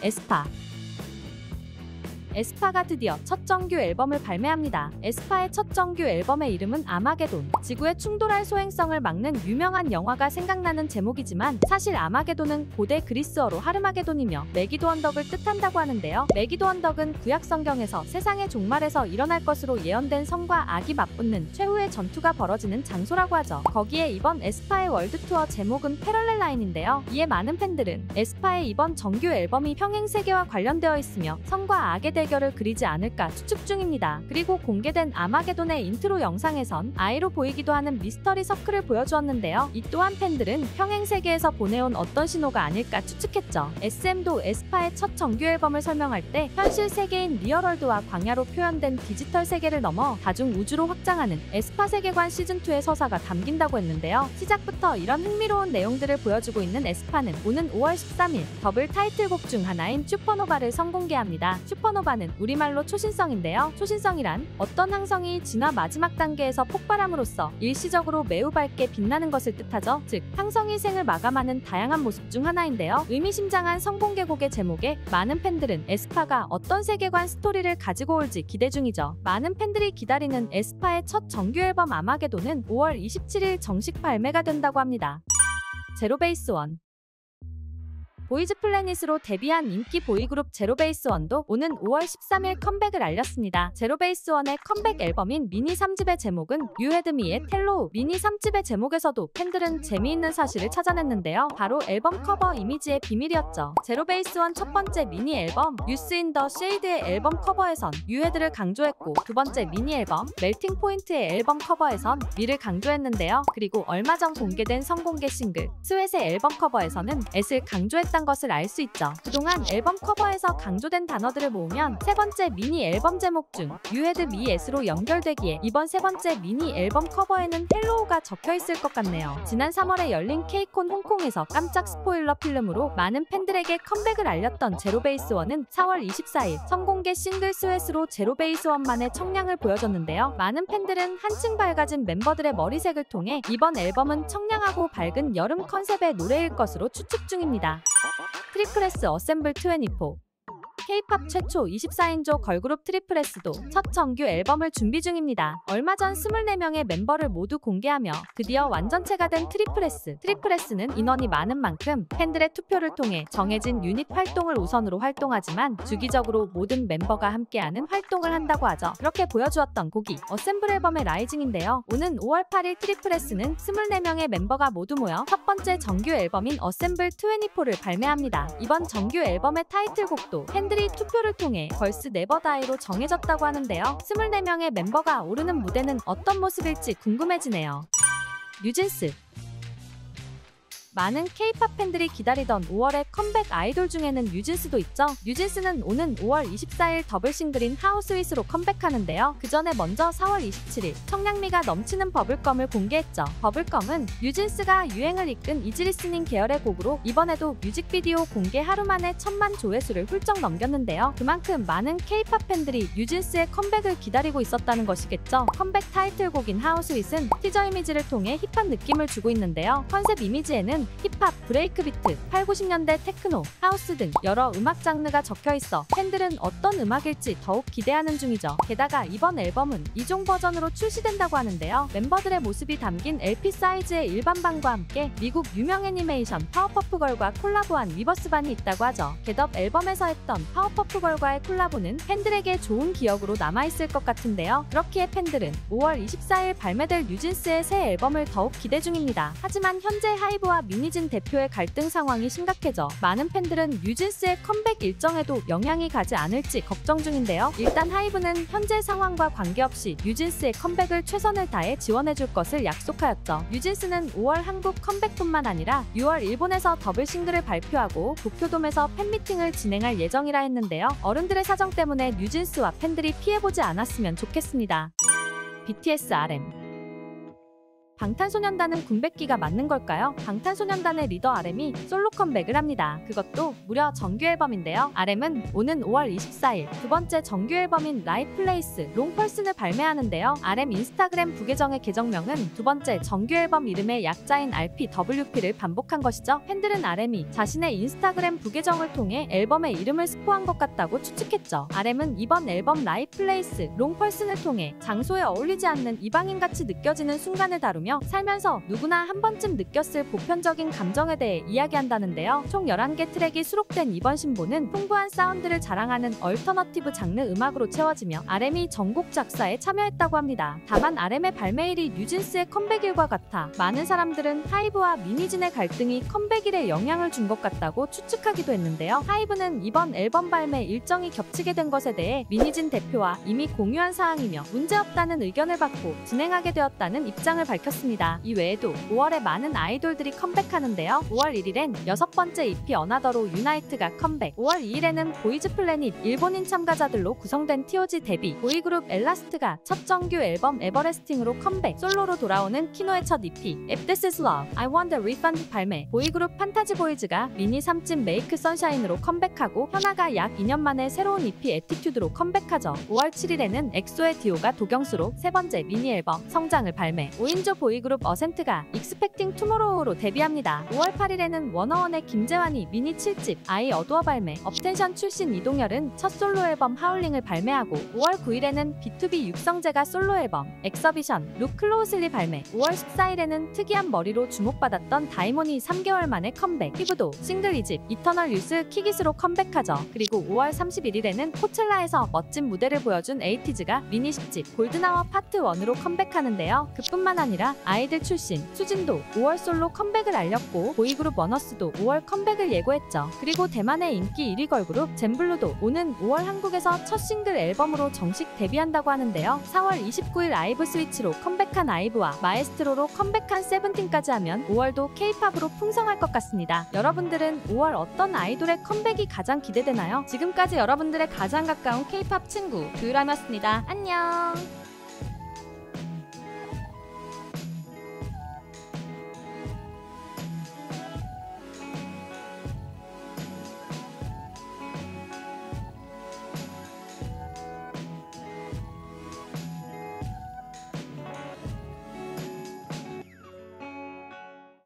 에스파. 에스파가 드디어 첫 정규 앨범을 발매합니다. 에스파의 첫 정규 앨범의 이름은 아마게돈. 지구에 충돌할 소행성을 막는 유명한 영화가 생각나는 제목이지만 사실 아마게돈은 고대 그리스어로 하르마게돈이며 메기도 언덕을 뜻한다고 하는데요. 메기도 언덕은 구약 성경에서 세상의 종말에서 일어날 것으로 예언된 성과 악이 맞붙는 최후의 전투가 벌어지는 장소라고 하죠. 거기에 이번 에스파의 월드 투어 제목은 패럴렐 라인인데요. 이에 많은 팬들은 에스파의 이번 정규 앨범이 평행 세계와 관련되어 있으며 성과 악의 대결을 그리지 않을까 추측 중입니다. 그리고 공개된 아마게돈의 인트로 영상에선 아이로 보이기도 하는 미스터리 서클을 보여주었는데요. 이 또한 팬들은 평행 세계에서 보내온 어떤 신호가 아닐까 추측했죠. SM도 에스파의 첫 정규 앨범을 설명할 때 현실 세계인 리얼월드와 광야로 표현된 디지털 세계를 넘어 다중 우주로 확장하는 에스파 세계관 시즌2의 서사가 담긴다고 했는데요. 시작부터 이런 흥미로운 내용들을 보여주고 있는 에스파는 오는 5월 13일 더블 타이틀곡 중 하나인 슈퍼노바를 선공개합니다. 슈퍼노바는 우리말로 초신성인데요. 초신성이란 어떤 항성이 진화 마지막 단계에서 폭발함으로써 일시적으로 매우 밝게 빛나는 것을 뜻하죠. 즉, 항성이 생을 마감하는 다양한 모습 중 하나인데요. 의미심장한 선공개곡의 제목에 많은 팬들은 에스파가 어떤 세계관 스토리를 가지고 올지 기대 중이죠. 많은 팬들이 기다리는 에스파의 첫 정규 앨범 아마게돈은 5월 27일 정식 발매가 된다고 합니다. 제로베이스원. 보이즈플래닛으로 데뷔한 인기 보이그룹 제로베이스원도 오는 5월 13일 컴백을 알렸습니다. 제로베이스원의 컴백 앨범인 미니 3집의 제목은 You Had Me의 텔로우. 미니 3집의 제목에서도 팬들은 재미있는 사실을 찾아냈는데요. 바로 앨범 커버 이미지의 비밀이었죠. 제로베이스원 첫 번째 미니 앨범 Youth in the Shade의 앨범 커버에선 You Had를 강조했고, 두 번째 미니 앨범 멜팅 포인트의 앨범 커버에선 미를 강조했는데요. 그리고 얼마 전 공개된 선공개 싱글 스웨트의 앨범 커버에서는 앳을 강조했다 것을 알 수 있죠. 그동안 앨범 커버에서 강조된 단어들을 모으면 세 번째 미니 앨범 제목 중 You Had Me S로 연결되기에 이번 세 번째 미니 앨범 커버에는 헬로우가 적혀 있을 것 같네요. 지난 3월에 열린 케이콘 홍콩에서 깜짝 스포일러 필름으로 많은 팬들에게 컴백을 알렸던 제로베이스원은 4월 24일 선공개 싱글 스웨트로 제로베이스원만의 청량을 보여줬는데요. 많은 팬들은 한층 밝아진 멤버들의 머리색을 통해 이번 앨범은 청량하고 밝은 여름 컨셉의 노래일 것으로 추측 중입니다. 트리플S 어셈블 24. K-팝 최초 24인조 걸그룹 트리플S도 첫 정규 앨범을 준비 중입니다. 얼마 전 24명의 멤버를 모두 공개하며 드디어 완전체가 된 트리플S. 트리플S는 인원이 많은 만큼 팬들의 투표를 통해 정해진 유닛 활동을 우선으로 활동하지만 주기적으로 모든 멤버가 함께하는 활동을 한다고 하죠. 그렇게 보여주었던 곡이 어셈블 앨범의 라이징인데요. 오는 5월 8일 트리플S는 24명의 멤버가 모두 모여 첫 번째 정규 앨범인 어셈블 24를 발매합니다. 이번 정규 앨범의 타이틀곡도 팬들이 투표를 통해 걸스 네버 다이로 정해졌다고 하는데요. 24명의 멤버가 오르는 무대는 어떤 모습일지 궁금해지네요. 뉴진스. 많은 K-팝 팬들이 기다리던 5월의 컴백 아이돌 중에는 뉴진스도 있죠. 뉴진스는 오는 5월 24일 더블 싱글인 How Sweet로 컴백하는데요. 그 전에 먼저 4월 27일 청량미가 넘치는 버블검을 공개했죠. 버블검은 뉴진스가 유행을 이끈 이지리스닝 계열의 곡으로 이번에도 뮤직비디오 공개 하루 만에 1000만 조회수를 훌쩍 넘겼는데요. 그만큼 많은 K-팝 팬들이 뉴진스의 컴백을 기다리고 있었다는 것이겠죠. 컴백 타이틀곡인 How Sweet은 티저 이미지를 통해 힙한 느낌을 주고 있는데요. 컨셉 이미지에는 힙합, 브레이크 비트, 8, 90년대 테크노, 하우스 등 여러 음악 장르가 적혀있어 팬들은 어떤 음악일지 더욱 기대하는 중이죠. 게다가 이번 앨범은 2종 버전으로 출시된다고 하는데요. 멤버들의 모습이 담긴 LP 사이즈의 일반반과 함께 미국 유명 애니메이션 파워퍼프걸과 콜라보한 리버스반이 있다고 하죠. 겟업 앨범에서 했던 파워퍼프걸과의 콜라보는 팬들에게 좋은 기억으로 남아있을 것 같은데요. 그렇기에 팬들은 5월 24일 발매될 뉴진스의 새 앨범을 더욱 기대 중입니다. 하지만 현재 하이브와 미니진 대표의 갈등 상황이 심각해져 많은 팬들은 뉴진스의 컴백 일정에도 영향이 가지 않을지 걱정 중인데요. 일단 하이브는 현재 상황과 관계없이 뉴진스의 컴백을 최선을 다해 지원해줄 것을 약속하였죠. 뉴진스는 5월 한국 컴백뿐만 아니라 6월 일본에서 더블 싱글을 발표하고 도쿄돔에서 팬미팅을 진행할 예정이라 했는데요. 어른들의 사정 때문에 뉴진스와 팬들이 피해보지 않았으면 좋겠습니다. BTS RM. 방탄소년단은 군백기가 맞는 걸까요? 방탄소년단의 리더 RM이 솔로 컴백을 합니다. 그것도 무려 정규 앨범인데요. RM은 오는 5월 24일 두 번째 정규 앨범인 라이플레이스 롱펄슨을 발매하는데요. RM 인스타그램 부계정의 계정명은 두 번째 정규 앨범 이름의 약자인 RPWP를 반복한 것이죠. 팬들은 RM이 자신의 인스타그램 부계정을 통해 앨범의 이름을 스포한 것 같다고 추측했죠. RM은 이번 앨범 라이플레이스 롱펄슨을 통해 장소에 어울리지 않는 이방인같이 느껴지는 순간을 다루며 살면서 누구나 한 번쯤 느꼈을 보편적인 감정에 대해 이야기한다는데요. 총 11개 트랙이 수록된 이번 신보는 풍부한 사운드를 자랑하는 얼터너티브 장르 음악으로 채워지며 RM이 전곡 작사에 참여했다고 합니다. 다만 RM의 발매일이 뉴진스의 컴백일과 같아 많은 사람들은 하이브와 미니진의 갈등이 컴백일에 영향을 준 것 같다고 추측하기도 했는데요. 하이브는 이번 앨범 발매 일정이 겹치게 된 것에 대해 미니진 대표와 이미 공유한 사항이며 문제없다는 의견을 받고 진행하게 되었다는 입장을 밝혔습니다. 이 외에도 5월에 많은 아이돌들이 컴백하는데요. 5월 1일엔 6번째 EP 어나더로 유나이트가 컴백, 5월 2일에는 보이즈 플래닛 일본인 참가자들로 구성된 TOG 데뷔, 보이그룹 엘라스트가 첫 정규 앨범 에버레스팅으로 컴백, 솔로로 돌아오는 키노의 첫 EP If This Is Love, I Want a Refund 발매, 보이그룹 판타지 보이즈가 미니 3집 메이크 선샤인으로 컴백하고 현아가 약 2년 만에 새로운 EP 애티튜드로 컴백하죠. 5월 7일에는 엑소의 디오가 도경수로 세 번째 미니 앨범 성장을 발매, 5인조 보이그룹 어센트가 Expecting Tomorrow로 데뷔합니다. 5월 8일에는 워너원의 김재환이 미니 7집 아이 어두워 발매, 업텐션 출신 이동열은 첫 솔로 앨범 하울링을 발매하고 5월 9일에는 B2B 육성재가 솔로 앨범 엑서비션 룩 클로우슬리 발매, 5월 14일에는 특이한 머리로 주목받았던 다이몬이 3개월 만에 컴백, 피부도 싱글 2집 이터널 뉴스 키기스로 컴백하죠. 그리고 5월 31일에는 코첼라에서 멋진 무대를 보여준 에이티즈가 미니 10집 골든아워 파트 1으로 컴백하는데요. 그뿐만 아니라 아이들 출신 수진도 5월 솔로 컴백을 알렸고 보이그룹 원어스도 5월 컴백을 예고했죠. 그리고 대만의 인기 1위 걸그룹 젠블루도 오는 5월 한국에서 첫 싱글 앨범으로 정식 데뷔한다고 하는데요. 4월 29일 아이브 스위치로 컴백한 아이브와 마에스트로로 컴백한 세븐틴까지 하면 5월도 K-팝으로 풍성할 것 같습니다. 여러분들은 5월 어떤 아이돌의 컴백이 가장 기대되나요? 지금까지 여러분들의 가장 가까운 K-팝 친구 뷰람이었습니다. 안녕!